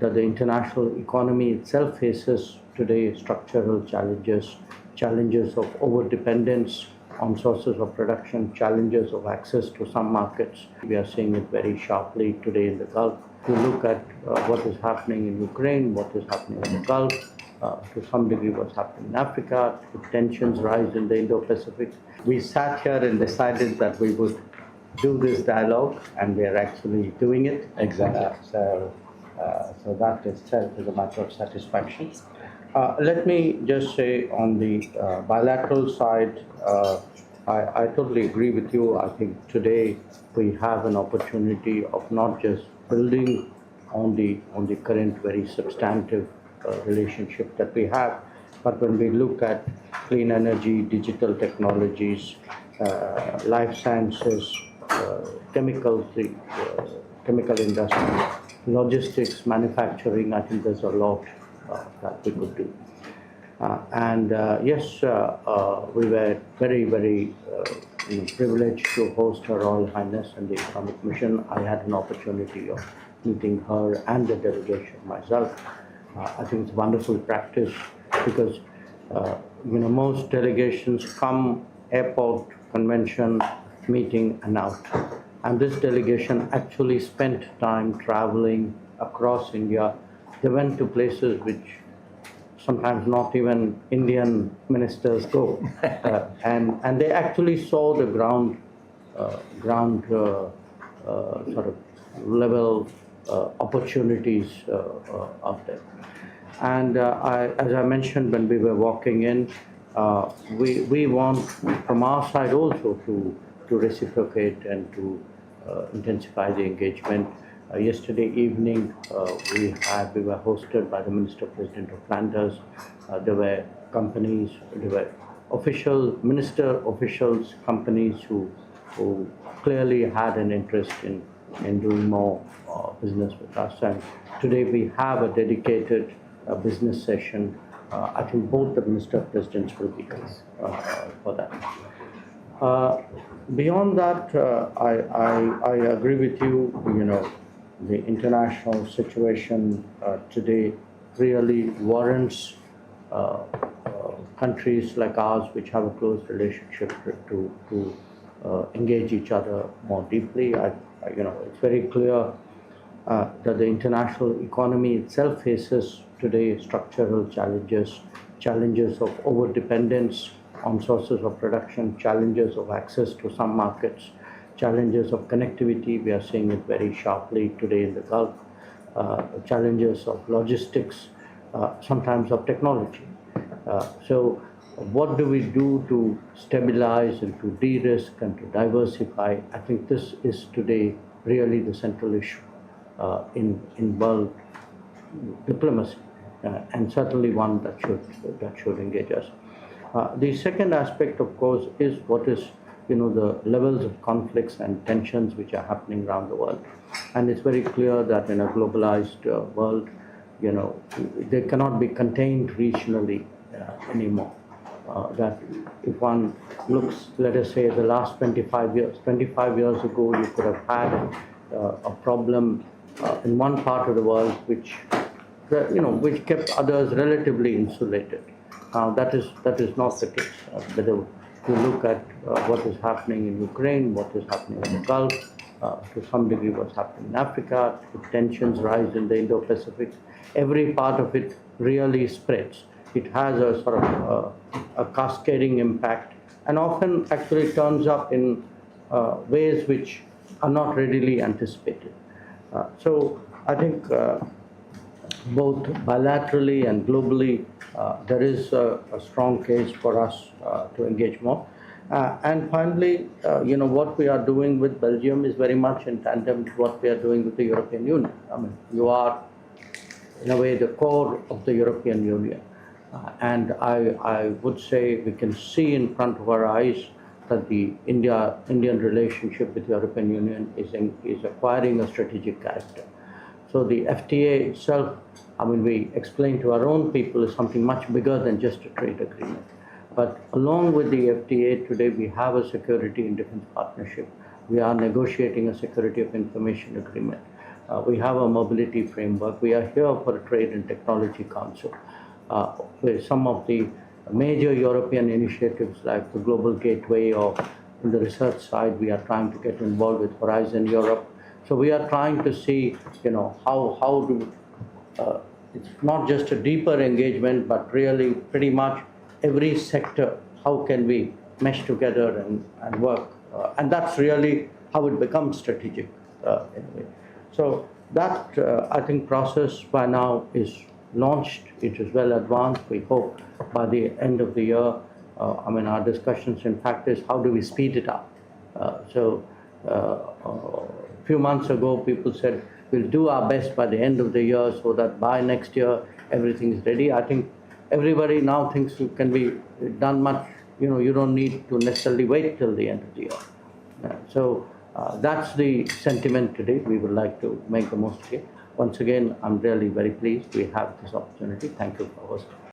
that the international economy itself faces today structural challenges, challenges of over-dependence on sources of production, challenges of access to some markets. We are seeing it very sharply today in the Gulf. To look at what is happening in Ukraine, what is happening in the Gulf, to some degree what's happening in Africa, tensions rise in the Indo-Pacific. We sat here and decided that we would do this dialogue, and we are actually doing it. Exactly. So that itself is a matter of satisfaction. Let me just say on the bilateral side, I totally agree with you. I think today we have an opportunity of not just building on the current very substantive relationship that we have, but when we look at clean energy, digital technologies, life sciences, chemicals, the chemical industry, logistics, manufacturing, I think there's a lot that we could do. Yes, we were very, very privileged to host Her Royal Highness and the Economic Mission. I had an opportunity of meeting her and the delegation myself. I think it's wonderful practice because most delegations come airport, convention, meeting and out. And this delegation actually spent time traveling across India. They went to places which sometimes not even Indian ministers go. And they actually saw the ground sort of level opportunities out there. And as I mentioned when we were walking in, we want from our side also to reciprocate and to intensify the engagement. Yesterday evening, we were hosted by the Minister President of Flanders. There were companies, there were minister officials, companies who clearly had an interest in doing more business with us. And today we have a dedicated business session. I think both the Minister Presidents will be here for that. Beyond that, I agree with you. The international situation today really warrants countries like ours, which have a close relationship, to engage each other more deeply. It's very clear that the international economy itself faces today structural challenges, challenges of over-dependence on sources of production, challenges of access to some markets, challenges of connectivity. We are seeing it very sharply today in the Gulf, challenges of logistics, sometimes of technology. So what do we do to stabilize and to de-risk and to diversify? I think this is today really the central issue in world diplomacy, and certainly one that should engage us. The second aspect, of course, is what is the levels of conflicts and tensions which are happening around the world. And it's very clear that in a globalized world, they cannot be contained regionally anymore. That if one looks, let us say, the last 25 years ago, you could have had a problem in one part of the world which kept others relatively insulated. Now that is not the case. Whether you look at what is happening in Ukraine, what is happening in the Gulf, to some degree what's happening in Africa, tensions rise in the Indo-Pacific, every part of it really spreads. It has a sort of a cascading impact, and often actually turns up in ways which are not readily anticipated. So I think both bilaterally and globally, there is a strong case for us to engage more. And finally, what we are doing with Belgium is very much in tandem to what we are doing with the European Union. I mean, you are, in a way, the core of the European Union. And I would say we can see in front of our eyes that the Indian relationship with the European Union is acquiring a strategic character. So the FTA itself, I mean, we explain to our own people, is something much bigger than just a trade agreement. But along with the FTA, today we have a security and defense partnership. We are negotiating a security of information agreement. We have a mobility framework. We are here for a trade and technology council, with some of the major European initiatives like the Global Gateway, or on the research side, we are trying to get involved with Horizon Europe. So we are trying to see, how do, it's not just a deeper engagement, but really pretty much every sector, how can we mesh together and work? And that's really how it becomes strategic in a way. So that, I think, process by now is launched. It is well advanced. We hope by the end of the year, our discussions in fact is how do we speed it up? A few months ago, people said, we'll do our best by the end of the year so that by next year, everything is ready. I think everybody now thinks it can be done much, you don't need to necessarily wait till the end of the year. That's the sentiment today. We would like to make the most of it. Once again, I'm really very pleased we have this opportunity. Thank you for hosting.